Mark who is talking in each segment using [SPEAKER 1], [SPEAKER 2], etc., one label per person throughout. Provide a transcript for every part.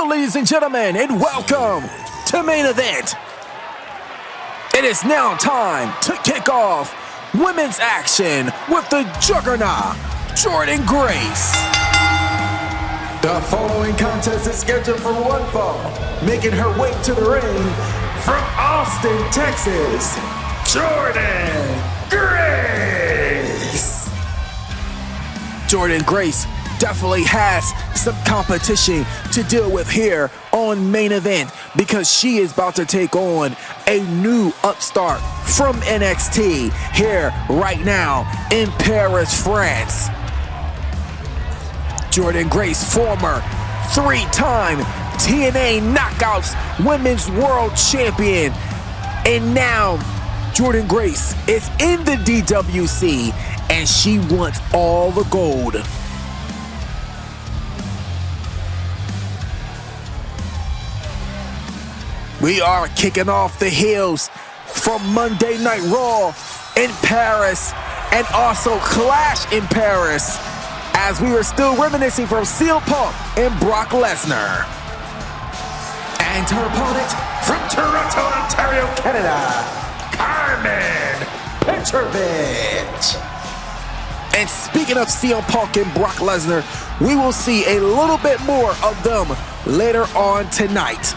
[SPEAKER 1] ladies and gentlemen, and welcome to Main Event. It is now time to kick off women's action with the juggernaut, Jordynne Grace. The following contest is scheduled for one fall, making her way to the ring from Austin, Texas, Jordynne Grace. Jordynne Grace definitely has some competition to deal with here on Main Event because she is about to take on a new upstart from NXT here right now in Paris, France. Jordynne Grace, former three-time TNA Knockouts Women's World Champion. And now Jordynne Grace is in the DWC and she wants all the gold. We are kicking off the heels from Monday Night Raw in Paris and also Clash in Paris as we are still reminiscing from CM Punk and Brock Lesnar. And her opponent from Toronto, Ontario, Canada, Carmen Petrovich. And speaking of CM Punk and Brock Lesnar, we will see a little bit more of them later on tonight.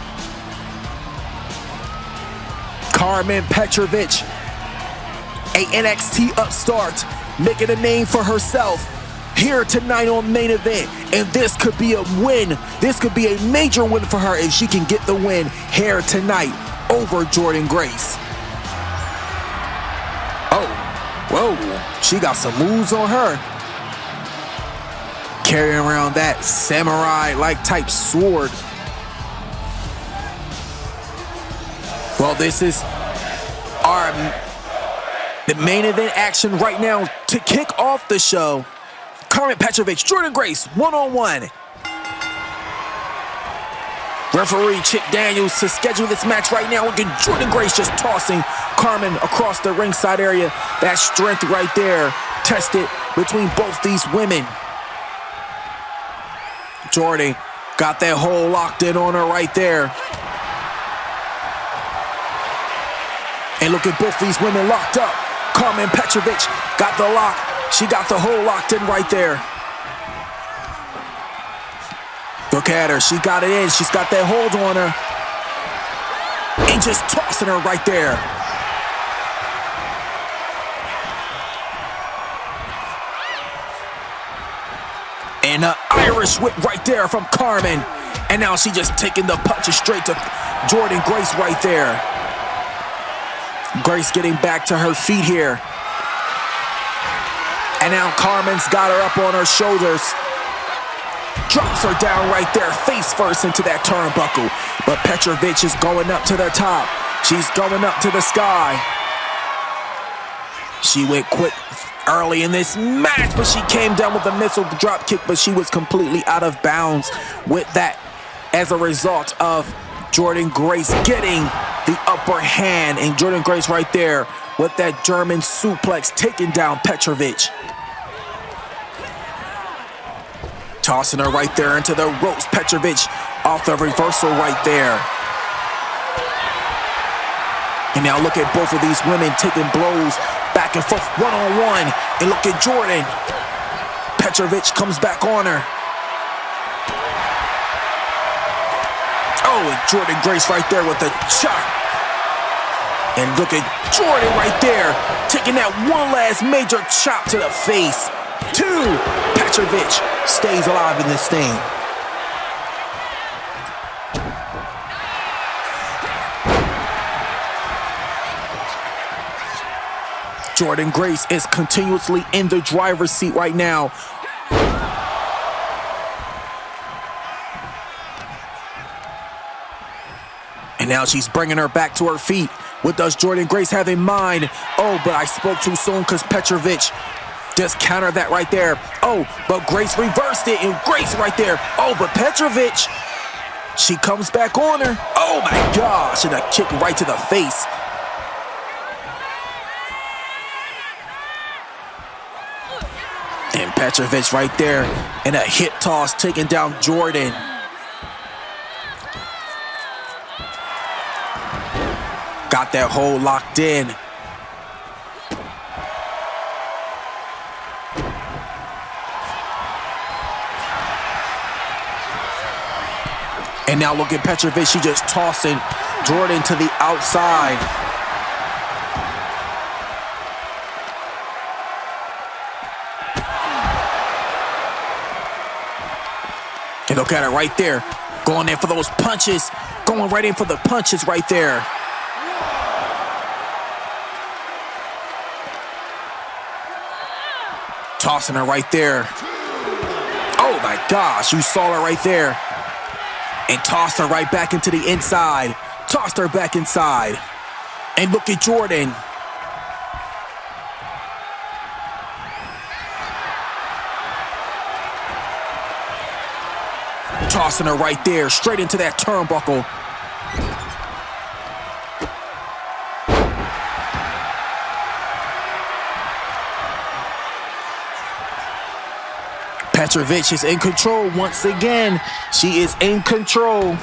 [SPEAKER 1] Carmen Petrovich, a NXT upstart, making a name for herself here tonight on Main Event. And this could be a win. This could be a major win for her if she can get the win here tonight over Jordynne Grace. Oh, whoa, she got some moves on her. Carrying around that samurai-like type sword. Well, this is the Main Event action right now to kick off the show. Carmen Petrovich, Jordynne Grace, one-on-one. Referee Chip Daniels to schedule this match right now. Look at Jordynne Grace just tossing Carmen across the ringside area. That strength right there tested between both these women. Jordynne got that hole locked in on her right there. And look at both these women locked up. Carmen Petrovich got the lock. She got the hole locked in right there. Look at her. She got it in. She's got that hold on her. And just tossing her right there. And an Irish whip right there from Carmen. And now she just taking the punches straight to Jordynne Grace right there. Grace getting back to her feet here. And now Carmen's got her up on her shoulders. Drops her down right there, face first into that turnbuckle. But Petrovich is going up to the top. She's going up to the sky. She went quick early in this match, but she came down with a missile drop kick, but she was completely out of bounds with that as a result of Jordynne Grace getting the upper hand. And Jordynne Grace right there with that German suplex taking down Petrovich. Tossing her right there into the ropes. Petrovich off the reversal right there. And now look at both of these women taking blows back and forth one-on-one. And look at Jordynne. Petrovich comes back on her. Oh, and Jordynne Grace right there with the chop. And look at Jordynne right there, taking that one last major chop to the face. Two, Petrovich stays alive in this thing. Jordynne Grace is continuously in the driver's seat right now. And now she's bringing her back to her feet. What does Jordynne Grace have in mind? Oh, but I spoke too soon because Petrovich just countered that right there. Oh, but Grace reversed it, and Grace right there. Oh, but Petrovich, she comes back on her. Oh my gosh, and a kick right to the face. And Petrovich right there, and a hip toss taking down Jordynne. Got that hold locked in. And now look at Petrovic. She just tossing Jordan to the outside. And look at her right there. Going there for those punches. Going right in for the punches right there. Tossing her right there. Oh my gosh, you saw her right there. And tossed her right back into the inside. Tossed her back inside. And look at Jordan. Tossing her right there, straight into that turnbuckle. Petrovic is in control once again. She is in control.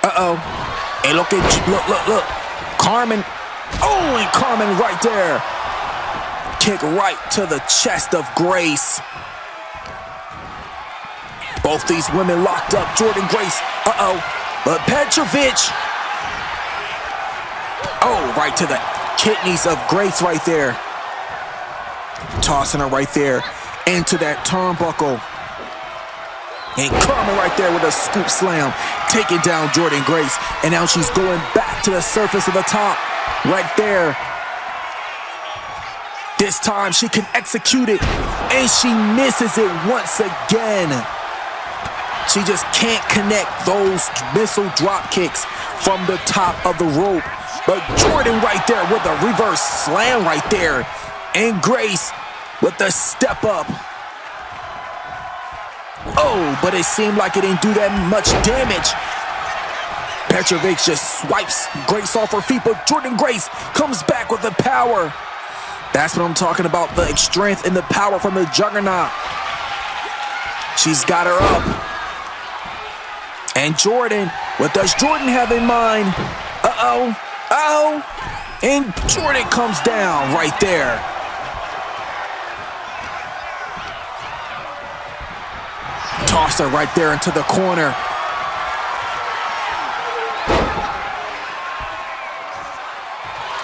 [SPEAKER 1] Uh-oh. And look. Carmen. Oh, and Carmen right there. Kick right to the chest of Grace. Both these women locked up. Jordan Grace. Uh-oh. But Petrovic. Oh, right to the kidneys of Grace right there. Tossing her right there into that turnbuckle. And Carmen right there with a scoop slam. Taking down Jordan Grace. And now she's going back to the surface of the top. Right there. This time she can execute it. And she misses it once again. She just can't connect those missile drop kicks from the top of the rope. But Jordan right there with a reverse slam right there. And Grace with the step up. Oh, but it seemed like it didn't do that much damage. Petrovic just swipes Grace off her feet, but Jordan Grace comes back with the power. That's what I'm talking about, the strength and the power from the Juggernaut. She's got her up. And Jordan, what does Jordan have in mind? Uh-oh, uh-oh. And Jordan comes down right there. Toss her right there into the corner.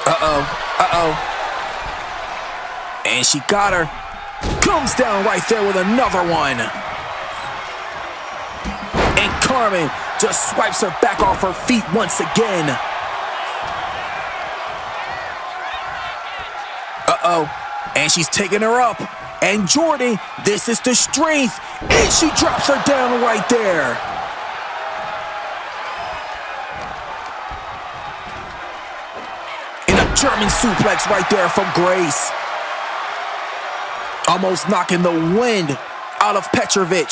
[SPEAKER 1] Uh-oh, uh-oh. And she got her. Comes down right there with another one. And Carmen just swipes her back off her feet once again. Uh-oh. And she's taking her up. And Jordan, this is the strength. And she drops her down right there. And a German suplex right there from Grace. Almost knocking the wind out of Petrovic.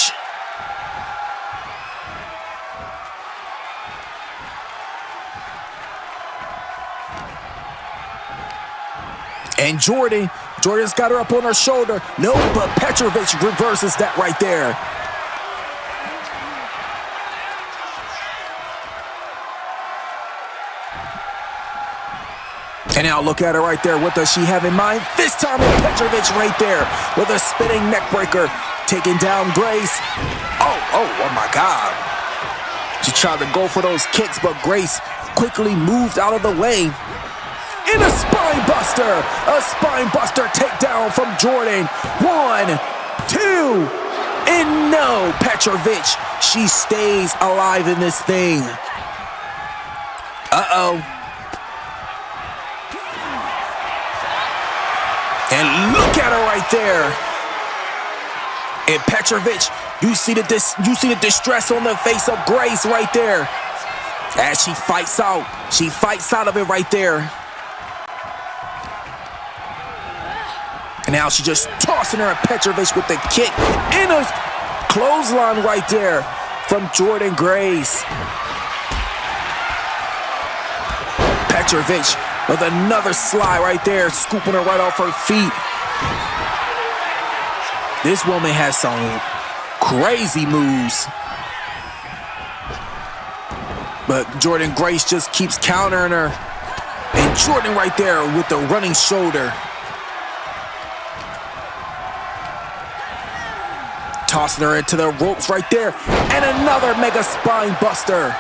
[SPEAKER 1] And Jordan's got her up on her shoulder. No, but Petrovic reverses that right there. And now look at her right there. What does she have in mind? This time it's Petrovic right there with a spinning neck breaker. Taking down Grace. Oh my God. She tried to go for those kicks, but Grace quickly moved out of the way. And a spine buster takedown from Jordan. 1, 2, and no, Petrovic, she stays alive in this thing. Uh-oh. And look at her right there. And Petrovic, you see the distress on the face of Grace right there. As she fights out of it right there. And now she's just tossing her at Petrovic with the kick and a clothesline right there from Jordan Grace. Petrovic with another slide right there, scooping her right off her feet. This woman has some crazy moves. But Jordynne Grace just keeps countering her. And Jordan right there with the running shoulder. Tossing her into the ropes right there. And another mega spine buster.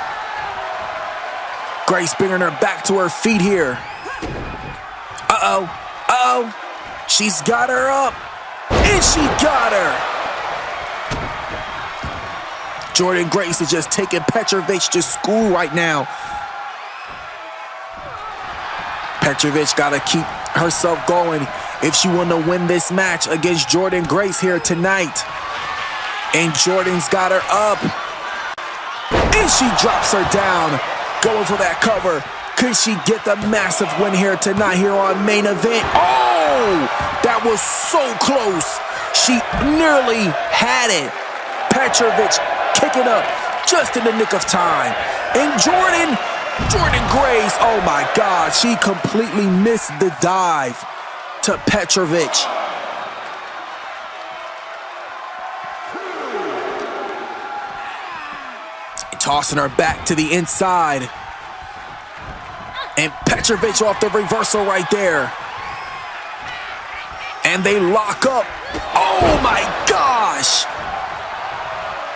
[SPEAKER 1] Grace bringing her back to her feet here. Uh-oh. Uh-oh. She's got her up. And she got her. Jordynne Grace is just taking Petrovich to school right now. Petrovich got to keep herself going if she want to win this match against Jordynne Grace here tonight. And Jordan's got her up. And she drops her down. Going for that cover. Could she get the massive win here tonight here on Main Event? Oh, that was so close. She nearly had it. Petrovich kicking up just in the nick of time. And Jordynne Grace, oh my God, she completely missed the dive to Petrovich. Tossing her back to the inside. And Petrovich off the reversal right there. And they lock up. Oh my gosh!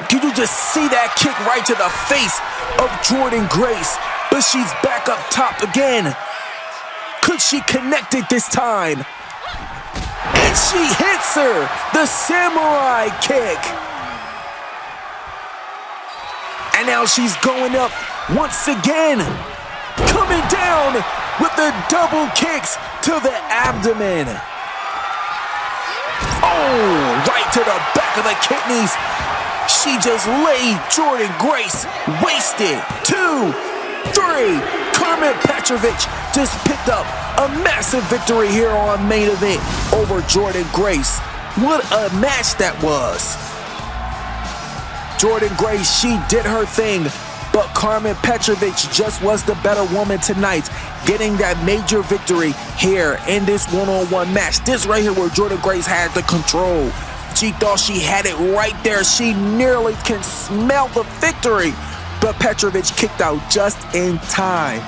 [SPEAKER 1] Can you just see that kick right to the face of Jordynne Grace? But she's back up top again. Could she connect it this time? And she hits her. The samurai kick. And now she's going up once again. Coming down with the double kicks to the abdomen. Oh, right to the back of the kidneys. She just laid Jordynne Grace wasted. 2, 3. Carmen Petrovich just picked up a massive victory here on Main Event over Jordynne Grace. What a match that was. Jordynne Grace, she did her thing, but Carmen Petrovich just was the better woman tonight, getting that major victory here in this one-on-one match. This right here where Jordynne Grace had the control. She thought she had it right there. She nearly can smell the victory, but Petrovich kicked out just in time.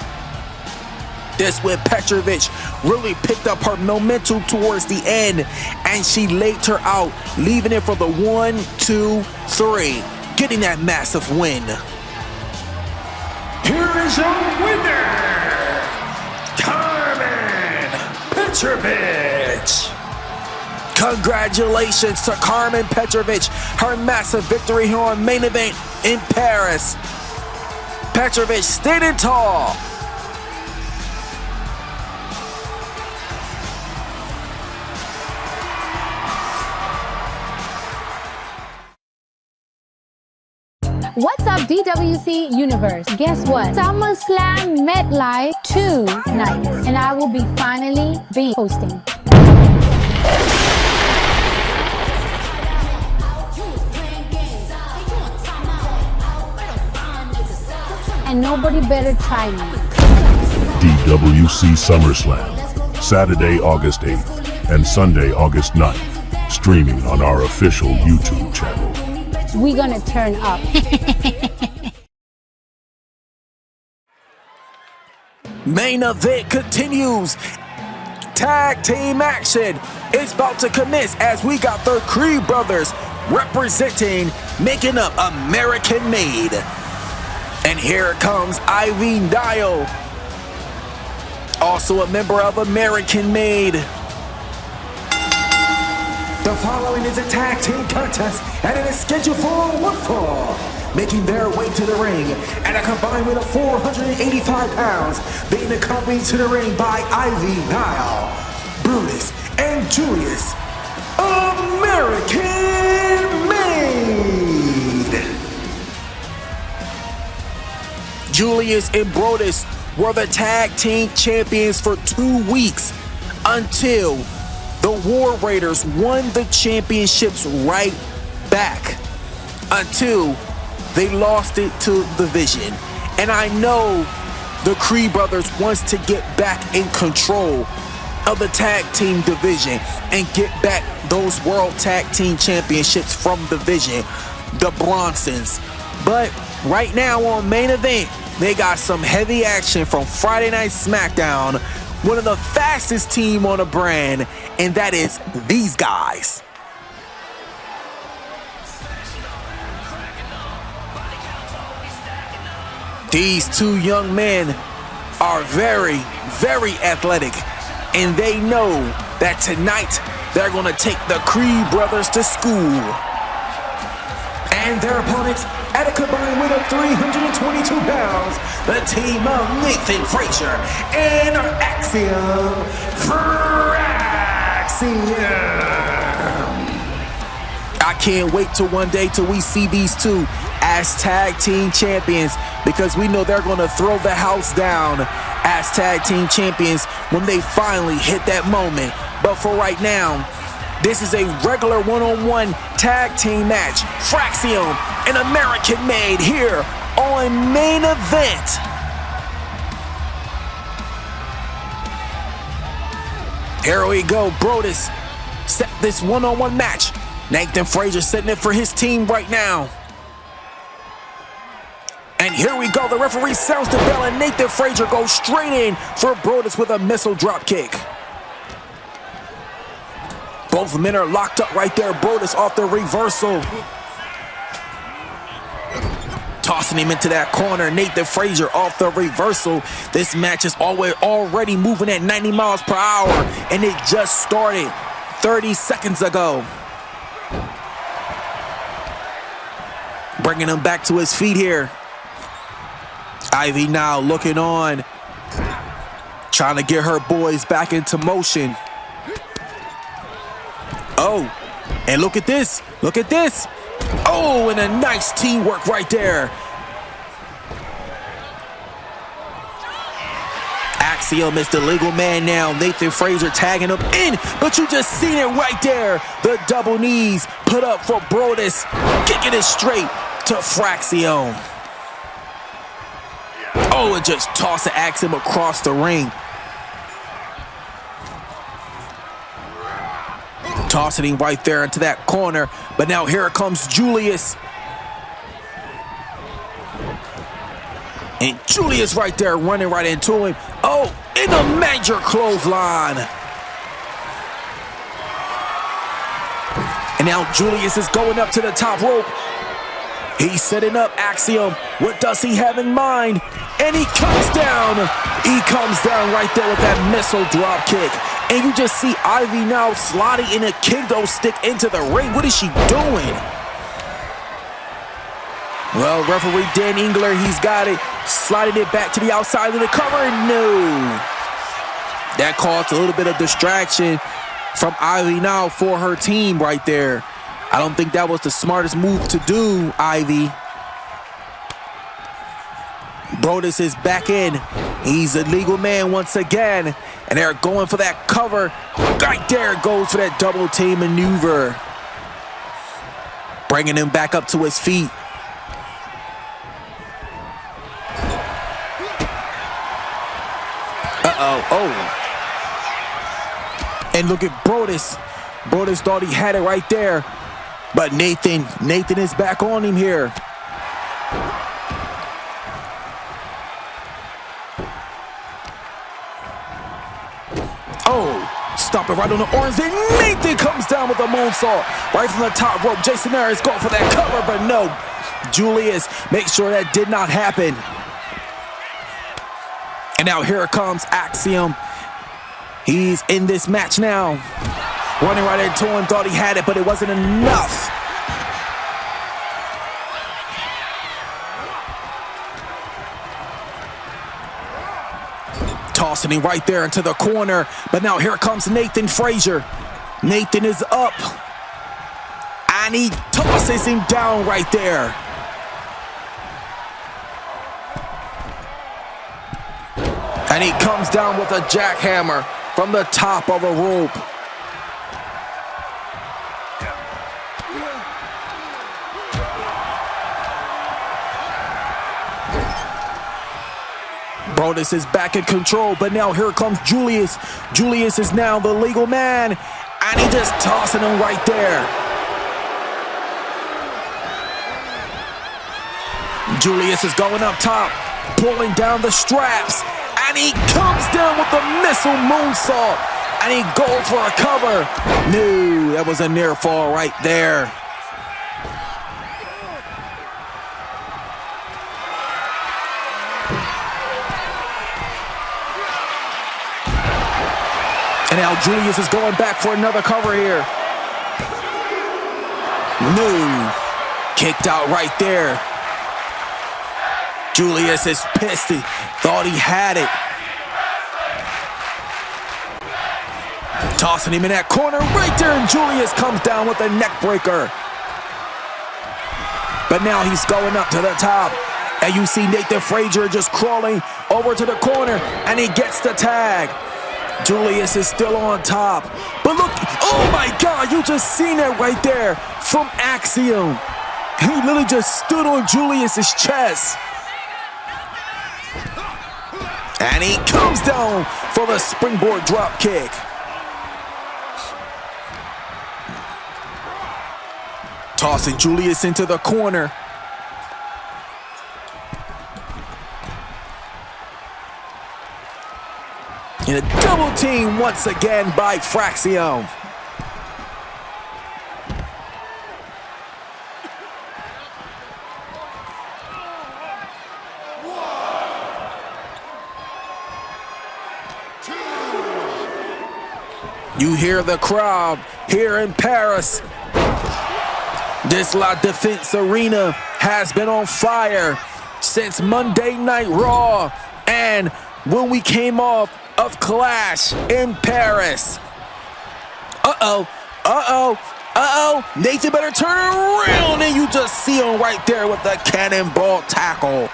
[SPEAKER 1] This when Petrovich really picked up her momentum towards the end, and she laid her out, leaving it for the 1, 2, 3. Getting that massive win.
[SPEAKER 2] Here is your winner, Carmen Petrovich.
[SPEAKER 1] Congratulations to Carmen Petrovich. Her massive victory here on Main Event in Paris. Petrovich standing tall.
[SPEAKER 3] What's up, DWC Universe? Guess what? SummerSlam MetLife tonight, and I will be finally hosting. And nobody better try me.
[SPEAKER 4] DWC SummerSlam, Saturday, August 8th and Sunday, August 9th, streaming on our official YouTube channel.
[SPEAKER 3] We're gonna turn up.
[SPEAKER 1] Main Event continues. Tag team action is about to commence as we got the Creed brothers representing, making up American Made. And here comes Ivy Nile, also a member of American Made. The following is a tag team contest, and it is scheduled for one fall. Making their way to the ring at a combined weight of 485 pounds, being accompanied to the ring by Ivy Nile, Brutus, and Julius, American Made. Julius and Brutus were the tag team champions for 2 weeks until the War Raiders won the championships right back, until they lost it to the Vision. And I know the Creed brothers wants to get back in control of the tag team division and get back those World Tag Team Championships from the Vision, the Bronsons. But right now on Main Event, they got some heavy action from Friday Night SmackDown, one of the fastest team on the brand, and that is these guys. These two young men are very, very athletic, and they know that tonight they're going to take the Creed brothers to school. And their opponents, at a combined weight of 322 pounds, the team of Nathan Frazier and Axiom Fraxium. I can't wait till one day till we see these two as tag team champions, because we know they're going to throw the house down as tag team champions when they finally hit that moment. But for right now, this is a regular one-on-one tag team match. Fraxium, an American made here on Main Event. Here we go. Brodus set this one-on-one match. Nathan Frazier setting it for his team right now. And here we go. The referee sounds the bell, and Nathan Frazier goes straight in for Brodus with a missile drop kick. Both men are locked up right there. Brodus off the reversal. Tossing him into that corner. Nathan Frazier off the reversal. This match is already moving at 90 miles per hour, and it just started 30 seconds ago. Bringing him back to his feet here. Ivy now looking on, trying to get her boys back into motion. Oh, and look at this. Look at this. Oh, and a nice teamwork right there. Axiom is the legal man now. Nathan Frazier tagging him in, but you just seen it right there. The double knees put up for Brodus, kicking it straight to Fraxium. Oh, and just tossing Axiom across the ring. Tossing him right there into that corner. But now here comes Julius. And Julius right there running right into him. Oh, in a major clothesline. And now Julius is going up to the top rope. He's setting up Axiom. What does he have in mind? And he comes down. He comes down right there with that missile drop kick. And you just see Ivy now sliding in a kendo stick into the ring. What is she doing? Well, referee Dan Engler, he's got it. Sliding it back to the outside of the cover. No. That caused a little bit of distraction from Ivy now for her team right there. I don't think that was the smartest move to do, Ivy. Brodus is back in. He's a legal man once again. And they're going for that cover. Right there goes for that double team maneuver. Bringing him back up to his feet. Oh. And look at Brodus. Brodus thought he had it right there. But Nathan is back on him here. Oh, stop it right on the orange. And Nathan comes down with a moonsault right from the top rope. Jason Ayers going for that cover, but no. Julius makes sure that did not happen. And now here comes Axiom. He's in this match now. Running right into him, thought he had it, but it wasn't enough. Tossing him right there into the corner. But now here comes Nathan Frazier. Nathan is up. And he tosses him down right there. And he comes down with a jackhammer from the top of a rope. Brodus is back in control, but now here comes Julius. Julius is now the legal man, and he just tossing him right there. Julius is going up top. pulling down the straps, and he comes down with the missile moonsault, and he goes for a cover. No, that was a near fall right there. And now Julius is going back for another cover here. No, kicked out right there. Julius is pissed. He thought he had it. Tossing him in that corner right there, and Julius comes down with a neck breaker. But now he's going up to the top. And you see Nathan Frazier just crawling over to the corner, and he gets the tag. Julius is still on top. But look, oh my God, you just seen that right there from Axiom. He literally just stood on Julius's chest. And he comes down for the springboard drop kick. Tossing Julius into the corner. In a double team once again by Fraxiom. You hear the crowd here in Paris. This La Défense Arena has been on fire since Monday Night Raw and when we came off of Clash in Paris. Nathan better turn around, and you just see him right there with the cannonball tackle.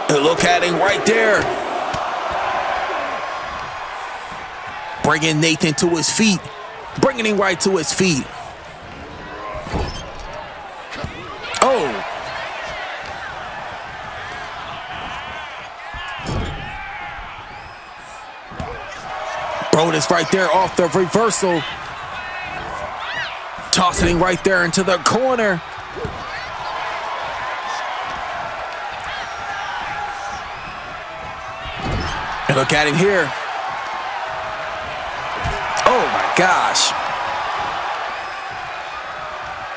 [SPEAKER 1] And look at him right there. Bringing Nathan to his feet. Bringing him right to his feet. Oh. Brodus right there off the reversal. Tossing him right there into the corner. And look at him here. Oh my gosh.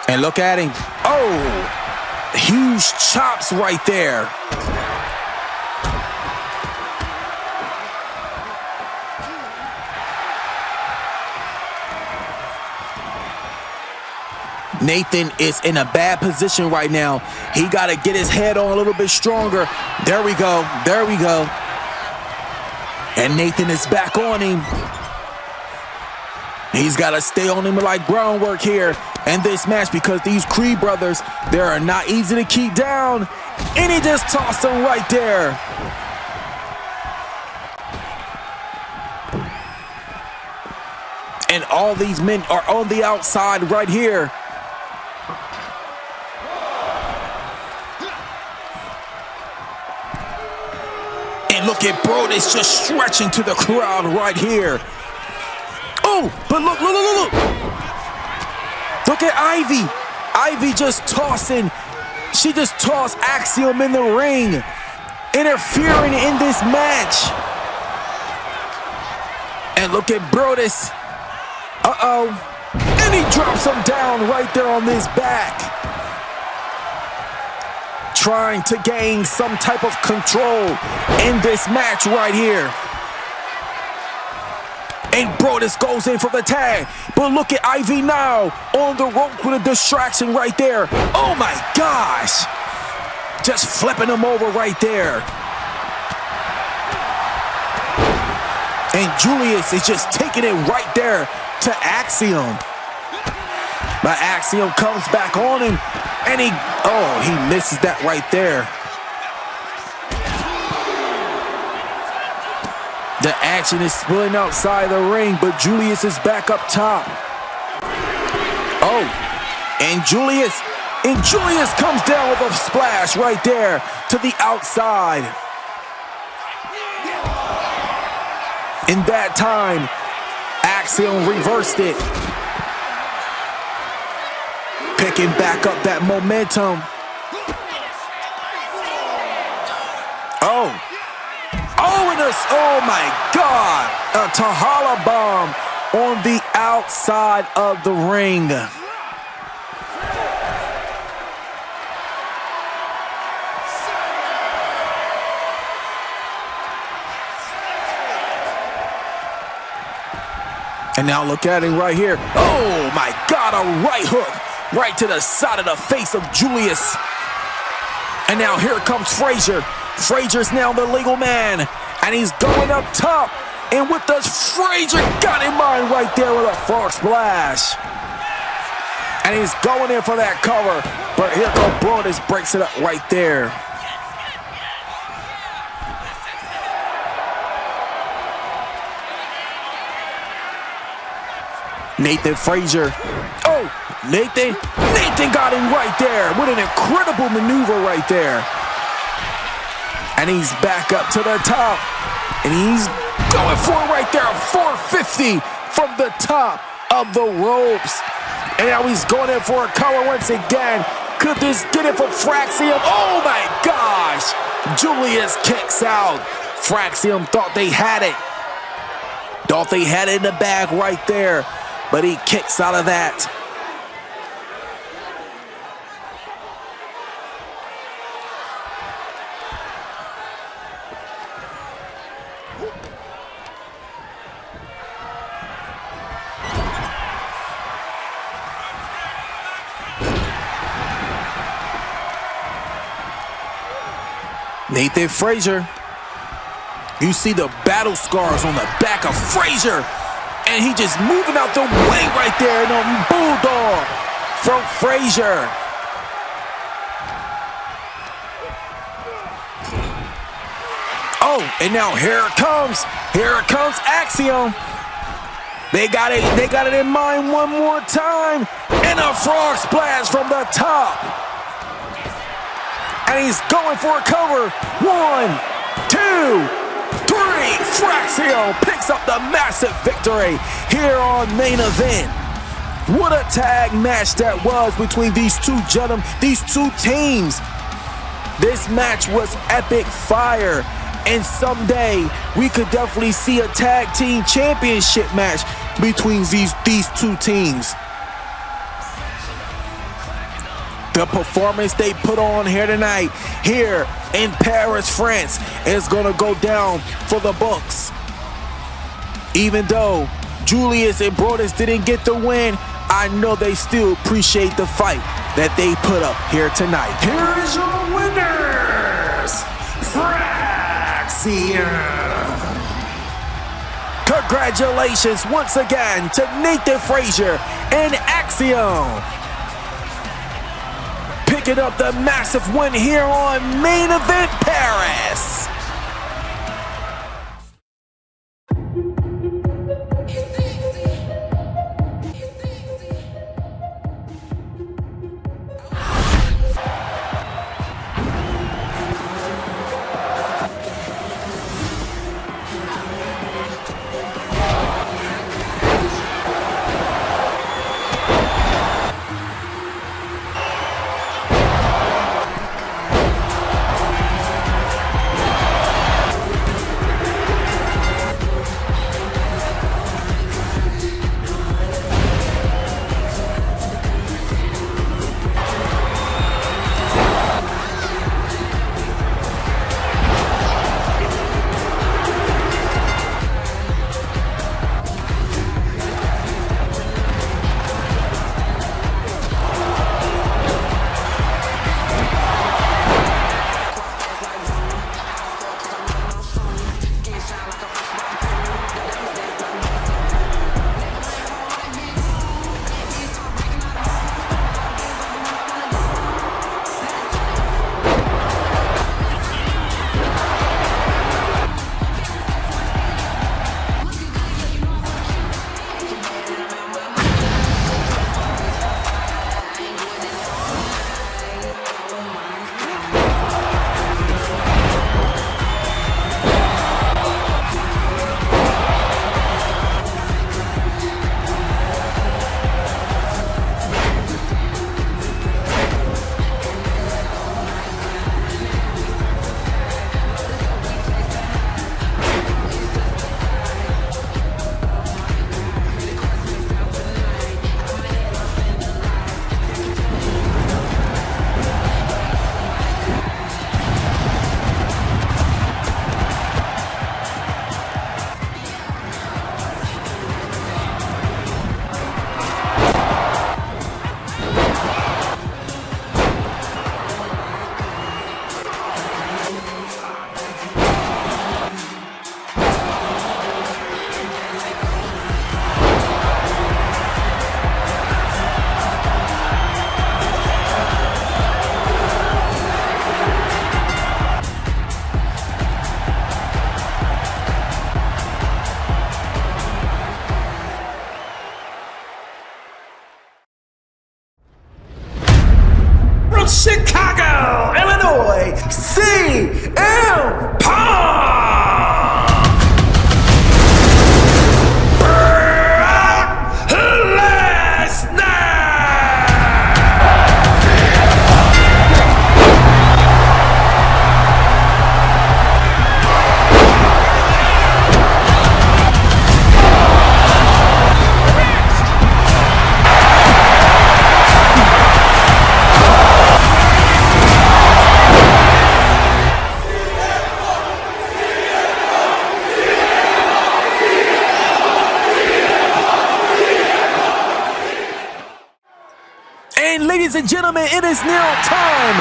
[SPEAKER 1] And look at him. Oh, huge chops right there. Nathan is in a bad position right now. He got to get his head on a little bit stronger. There we go. There we go. And Nathan is back on him. He's got to stay on him like groundwork here in this match because these Creed brothers, they are not easy to keep down. And he just tossed him right there. And all these men are on the outside right here. And look at Brodus just stretching to the crowd right here. Oh, but look. Look at Ivy. Ivy just tossing. She just tossed Axiom in the ring, interfering in this match. And look at Brodus. And he drops him down right there on his back. Trying to gain some type of control in this match right here. And Brodus goes in for the tag. But look at Ivy now on the rope with a distraction right there. Oh my gosh. Just flipping him over right there. And Julius is just taking it right there to Axiom. But Axiom comes back on him. And he misses that right there. The action is spilling outside the ring, but Julius is back up top. Oh, and Julius comes down with a splash right there to the outside. In that time, Axiom reversed it. Picking back up that momentum. Oh my God, a Tahala bomb on the outside of the ring. And now look at him right here. Oh my God, a right hook right to the side of the face of Julius. And now here comes Frazier. Frazier's now the legal man. And he's going up top. And what does Frazier got in mind right there with a frog splash? And he's going in for that cover. But here comes Brodus, breaks it up right there. Nathan Frazier. Oh, Nathan got him right there. What an incredible maneuver right there. And he's back up to the top. And he's going for it right there. 450 from the top of the ropes. And now he's going in for a cover once again. Could this get it for Fraxium? Oh my gosh. Julius kicks out. Fraxium thought they had it. Thought they had it in the bag right there. But he kicks out of that. Nathan Frazier. You see the battle scars on the back of Frazier. And he just moving out the way right there. And a bulldog from Frazier. Oh, and now here it comes. Here it comes Axiom. They got it in mind one more time. And a frog splash from the top. And he's going for a cover. 1, 2, 3. Fraxio picks up the massive victory here on Main Event. What a tag match that was between these two gentlemen, these two teams. This match was epic fire. And someday we could definitely see a tag team championship match between these two teams. The performance they put on here tonight, here in Paris, France, is going to go down for the books. Even though Julius and Brodus didn't get the win, I know they still appreciate the fight that they put up here tonight.
[SPEAKER 2] Here is your winners, Fraxium.
[SPEAKER 1] Congratulations once again to Nathan Frazier and Axiom. Picking up the massive win here on Main Event Paris.
[SPEAKER 2] from Chicago, Illinois, CM Punk! Brock Lesnar!
[SPEAKER 1] And ladies and gentlemen, it is now time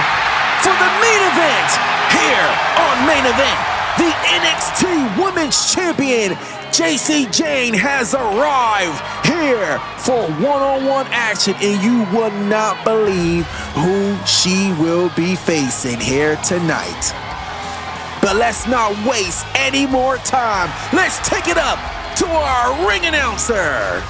[SPEAKER 1] for the main event here on Main Event. The NXT Women's Champion, Jacy Jayne, has arrived here for one-on-one action, and you would not believe who she will be facing here tonight. But let's not waste any more time. Let's take it up to our ring announcer.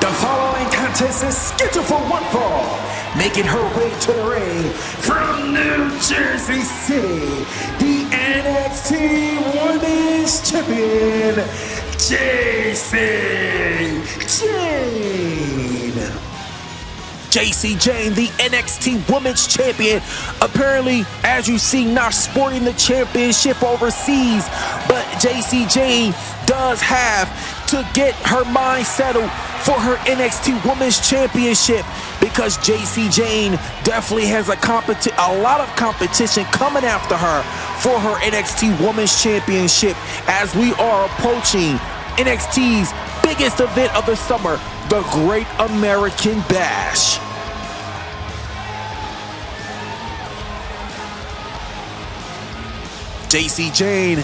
[SPEAKER 2] The following contest is scheduled for one fall. Making her way to the ring from New Jersey City, the NXT Women's Champion, Jacy Jayne.
[SPEAKER 1] Jacy Jayne, the NXT Women's Champion, apparently, as you see, not sporting the championship overseas, but Jacy Jayne does have to get her mind settled for her NXT Women's Championship, because Jacy Jayne definitely has a lot of competition coming after her for her NXT Women's Championship as we are approaching NXT's biggest event of the summer, the Great American Bash. Jacy Jayne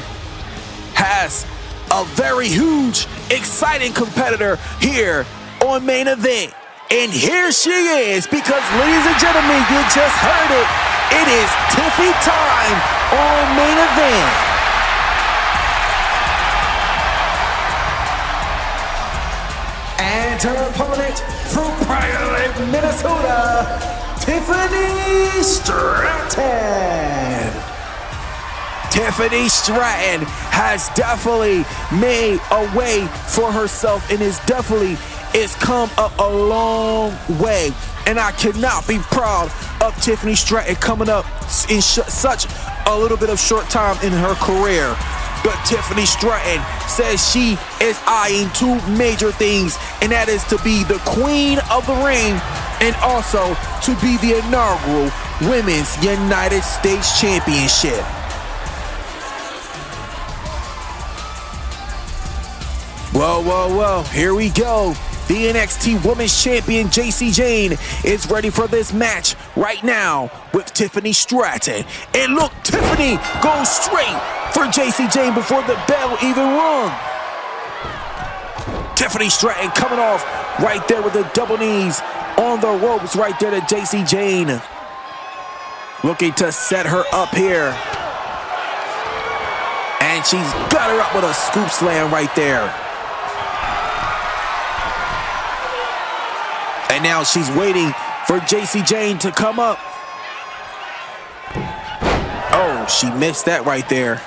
[SPEAKER 1] has a very huge, exciting competitor here on Main Event. And here she is, because ladies and gentlemen, you just heard it. It is Tiffy time on Main Event.
[SPEAKER 2] And her opponent from Prior Lake, Minnesota, Tiffany Stratton.
[SPEAKER 1] Tiffany Stratton has definitely made a way for herself and is come up a long way. And I cannot be proud of Tiffany Stratton coming up in such a little bit of short time in her career. But Tiffany Stratton says she is eyeing two major things, and that is to be the queen of the ring and also to be the inaugural Women's United States Championship. Whoa, here we go. The NXT Women's Champion, Jacy Jayne, is ready for this match right now with Tiffany Stratton. And look, Tiffany goes straight for Jacy Jayne before the bell even rung. Tiffany Stratton coming off right there with the double knees on the ropes right there to Jacy Jayne. Looking to set her up here. And she's got her up with a scoop slam right there. And now she's waiting for Jacy Jayne to come up. Oh, she missed that right there.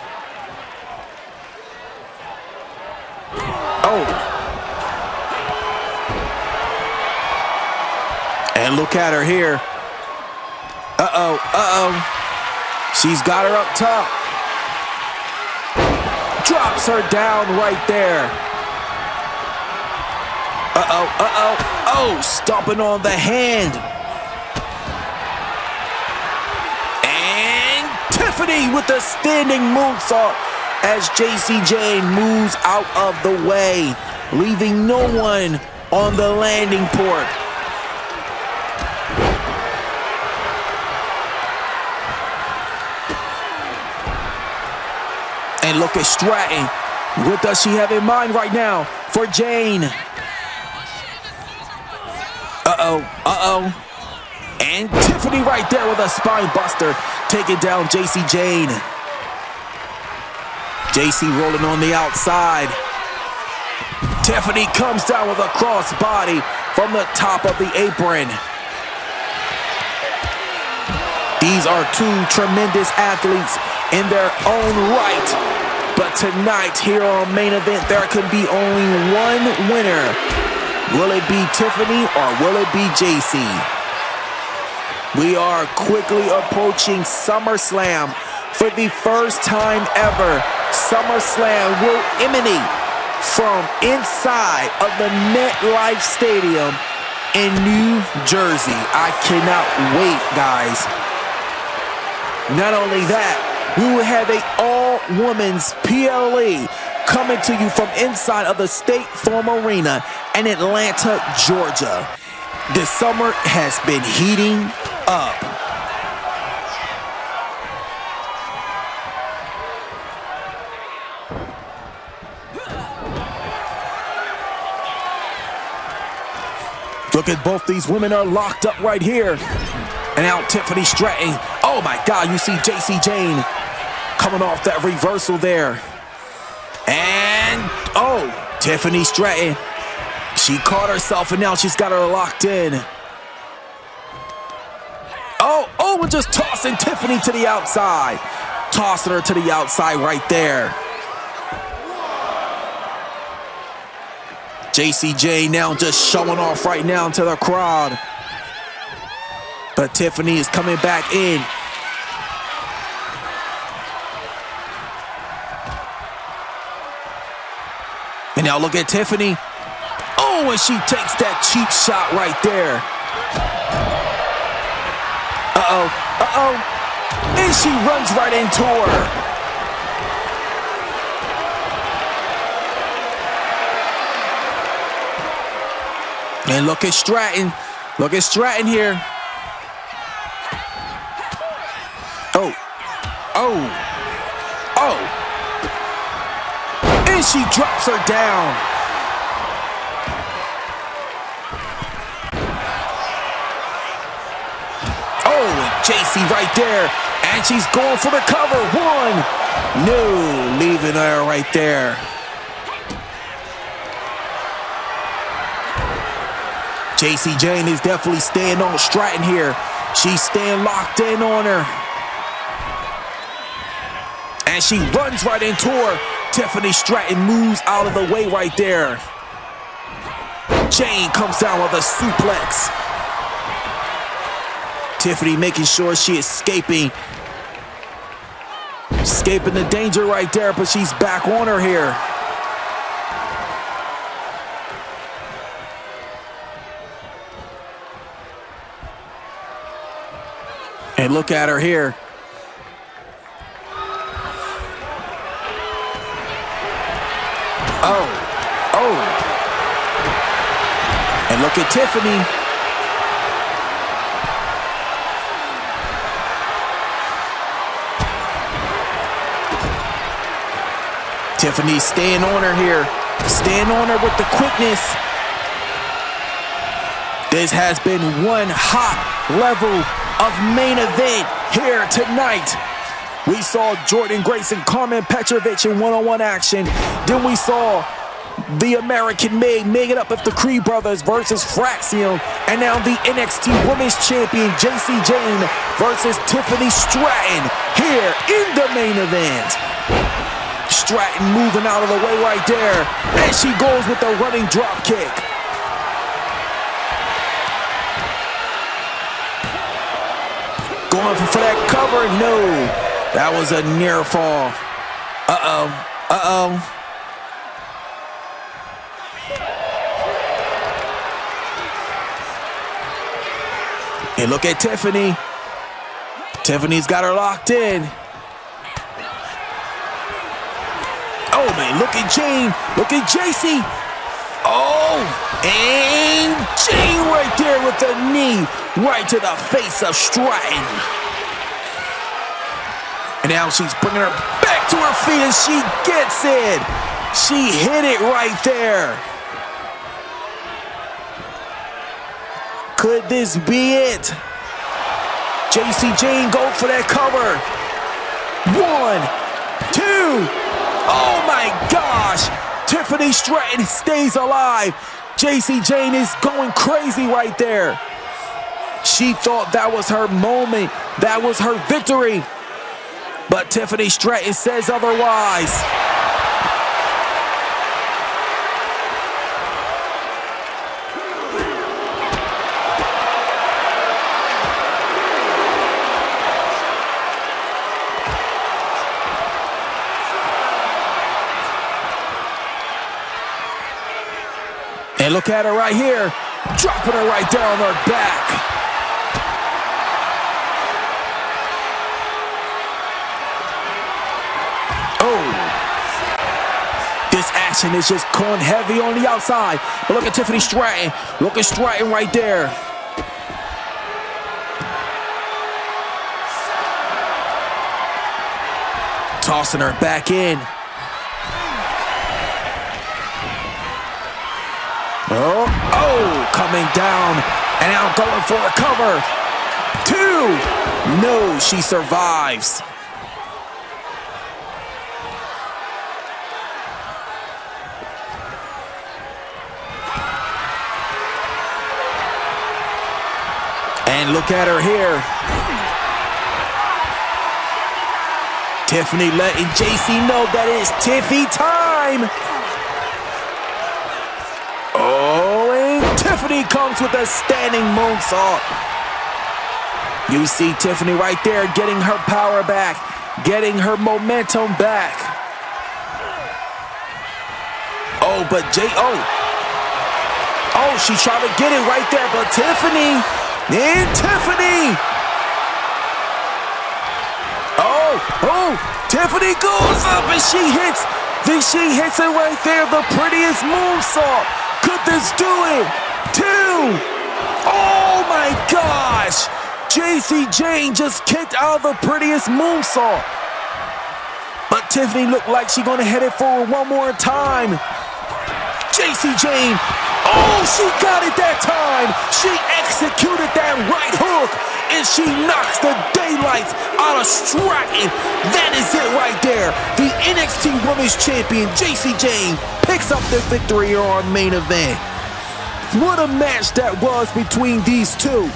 [SPEAKER 1] Oh. And look at her here. She's got her up top. Drops her down right there. Oh, stomping on the hand. And Tiffany with the standing moonsault as Jacy Jayne moves out of the way, leaving no one on the landing port. And look at Stratton. What does she have in mind right now for Jayne? And Tiffany right there with a spine buster, taking down Jacy Jayne. Jacy rolling on the outside. Tiffany comes down with a crossbody from the top of the apron. These are two tremendous athletes in their own right. But tonight, here on Main Event, there can be only one winner. Will it be Tiffany or will it be JC? We are quickly approaching SummerSlam. For the first time ever, SummerSlam will emanate from inside of the MetLife Stadium in New Jersey. I cannot wait, guys. Not only that, we will have an all-women's PLE coming to you from inside of the State Farm Arena in Atlanta, Georgia. The summer has been heating up. Look at both these women are locked up right here. And now Tiffany Stratton. Oh my God, you see Jacy Jayne coming off that reversal there. And, oh, Tiffany Stratton. She caught herself and now she's got her locked in. Oh, and just tossing Tiffany to the outside. Tossing her to the outside right there. Jacy Jayne now just showing off right now to the crowd. But Tiffany is coming back in. And now look at Tiffany. Oh, and she takes that cheap shot right there. Uh-oh. And she runs right into her. And look at Stratton. Look at Stratton here. Oh. And she drops her down. Oh, and JC right there. And she's going for the cover. One. No, leaving her right there. Jacy Jayne is definitely staying on Stratton here. She's staying locked in on her. And she runs right into her. Tiffany Stratton moves out of the way right there. Jayne comes down with a suplex. Tiffany making sure she is escaping the danger right there, but she's back on her here. And look at her here. Oh. And look at Tiffany. Tiffany staying on her here. Staying on her with the quickness. This has been one hot level of Main Event here tonight. We saw Jordynne Grace and Carmen Petrovic in one-on-one action. Then we saw the American Made Megan Up with the Creed Brothers versus Fraxium. And now the NXT Women's Champion Jacy Jayne versus Tiffany Stratton here in the main event. Stratton moving out of the way right there. And she goes with the running drop kick. Going for that cover, no. That was a near fall. Uh-oh. And look at Tiffany. Tiffany's got her locked in. Oh, man, look at Jayne. Look at Jacy. Oh, and Jayne right there with the knee right to the face of Stratton. And now she's bringing her back to her feet and she gets it. She hit it right there. Could this be it? Jacy Jayne go for that cover. 1, 2. Oh my gosh. Tiffany Stratton stays alive. Jacy Jayne is going crazy right there. She thought that was her moment that was her victory. But Tiffany Stratton says otherwise. And look at her right here, dropping her right down her back. Oh. This action is just going heavy on the outside. But look at Tiffany Stratton. Look at Stratton right there. Tossing her back in. Oh, coming down and now going for a cover. 2. No, she survives. And look at her here. Tiffany letting JC know that it's Tiffy time. Oh, and Tiffany comes with a standing moonsault. You see Tiffany right there getting her power back, getting her momentum back. Oh, but Oh, she tried to get it right there, but Tiffany. Oh, Tiffany goes up and she hits it right there, the prettiest moonsault. Could this do it? 2. Oh my gosh. JC Jane just kicked out the prettiest moonsault. But Tiffany looked like she's gonna hit it forward one more time. JC Jane. Oh, she got it that time. She executed that right hook, and she knocks the daylights out of Stratton. That is it right there. The NXT Women's Champion, JC Jane, picks up the victory here on Main Event. What a match that was between these two.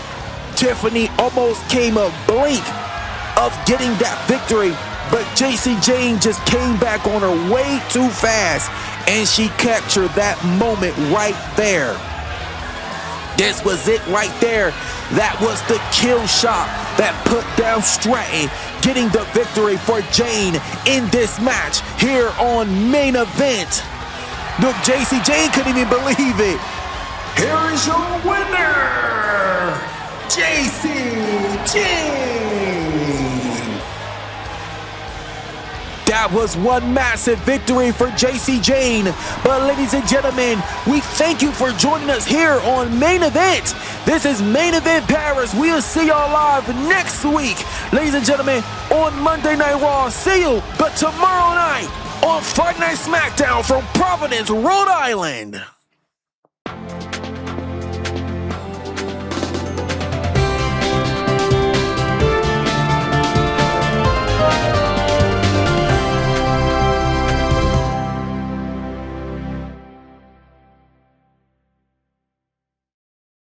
[SPEAKER 1] Tiffany almost came a blink of getting that victory, but JC Jane just came back on her way too fast. And she captured that moment right there. This was it right there. That was the kill shot that put down Stratton, getting the victory for Jane in this match here on Main Event. Look, JC Jane couldn't even believe it.
[SPEAKER 2] Here is your winner, JC Jane.
[SPEAKER 1] That was one massive victory for JC Jane. But ladies and gentlemen, we thank you for joining us here on Main Event. This is Main Event Paris. We'll see y'all live next week, ladies and gentlemen, on Monday Night Raw. See you, but tomorrow night on Friday Night SmackDown from Providence, Rhode Island.